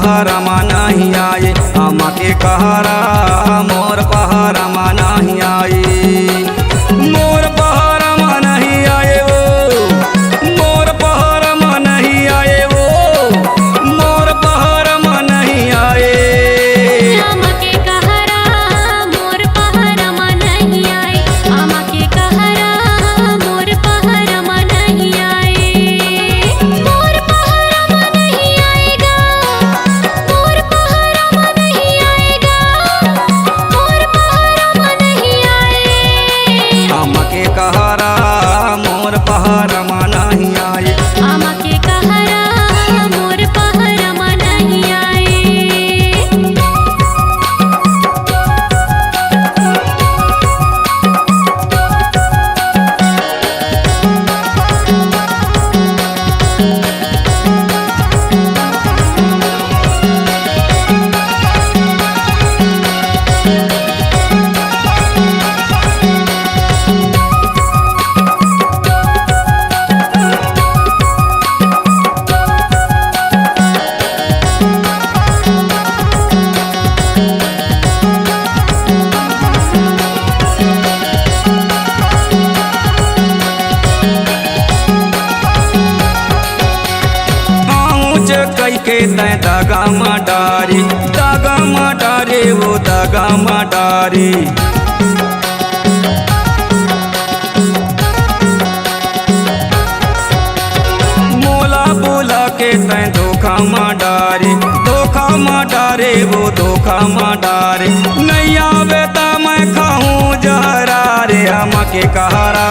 पहरमा नहीं आए, आमा के कहरा मोर पहरमा नहीं आए। मोर पहरमा नहीं आए वो, मोर पहरमा नहीं आए वो, मोर पहरमा नहीं आए। आमा के कहरा मोर पहरमा नहीं आए, आमा के कहरा मोर पहरमा नहीं आए। मोर पहरमा नहीं आएगा, मोर पहरमा नहीं आएगा, मोर पहरमा नहीं आए। आमा के कहरा मोर पहरमा नहीं आए, आमा के कहरा मोर पहरमा नहीं आए। कई के तय दागा मडारी, दागा मडारे वो दागा मडारी। मोला बोला के तय धोखा मडारी, धोखा मडारे वो धोखा मडारे। नहीं आवे ता मैं खाऊं जहरा रे, आमा के कहरा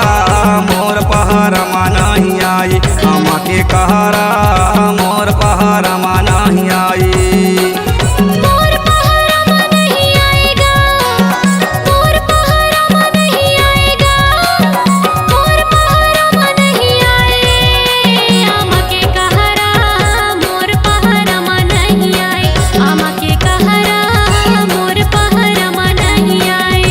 मोर पहरमा नहीं आई, आमा के कहरा मोर पहरमा नहीं आई। मोर पहरमा नहीं आएगा, मोर पहरमा नहीं आएगा, मोर पहरमा नहीं आए। आमा के कहरा मोर पहरमा नहीं आए, आमा के कहरा मोर पहरमा नहीं आए।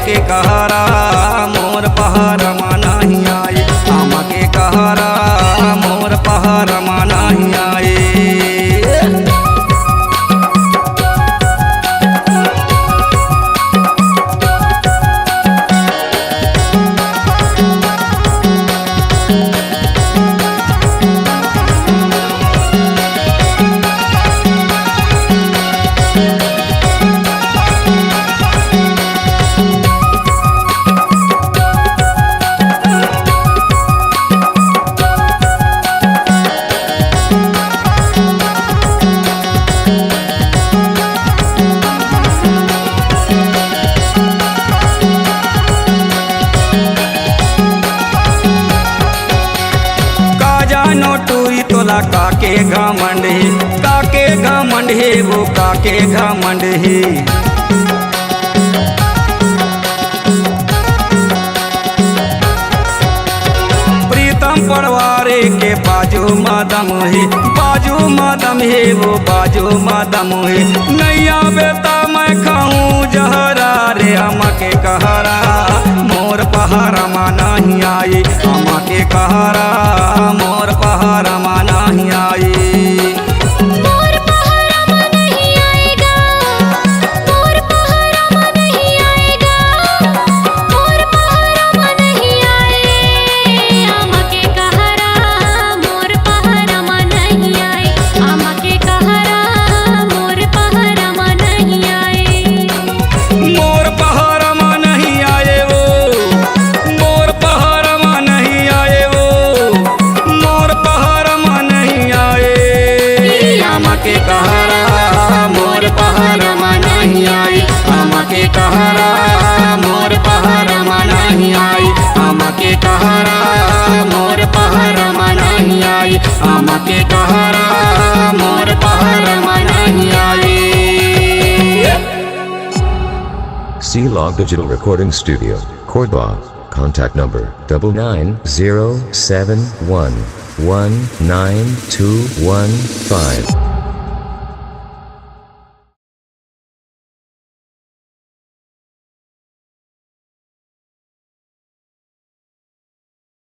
के कहरा मोर पहरमा नहीं आए, आमा के कहरा मोर पहरमा नहीं आए। तोला काके घमंड है, काके घमंड है वो काके घमंड है। प्रीतम पड़वारे के बाजू मादम है, बाजू मादम है वो बाजू मादम है। नैया बेटा मैं खाऊं जहरा रे, के कहरा मोर पहरमा नहीं आई, आमा के कहरा मोर पहरमा नहीं आई। मोर पहरमा नहीं आएगा, मोर पहरमा नहीं आएगा, मोर पहरमा नहीं आए। आमा के कहरा मोर पहरमा नहीं आए, आमा के कहरा मोर पहरमा नहीं आए। मोर पहरमा नहीं आए वो, मोर पहरमा नहीं आए वो, मोर पहरमा नहीं आए। आमा के कहरा मोर पहरमा नहीं आई, आमा के कहरा मोर पहरमा नहीं आई, आमा के कहरा मोर पहरमा नहीं आई, आमा के कहरा मोर पहरमा नहीं आई। C-Log Digital Recording Studio, Cordoba. Contact number 99071192115.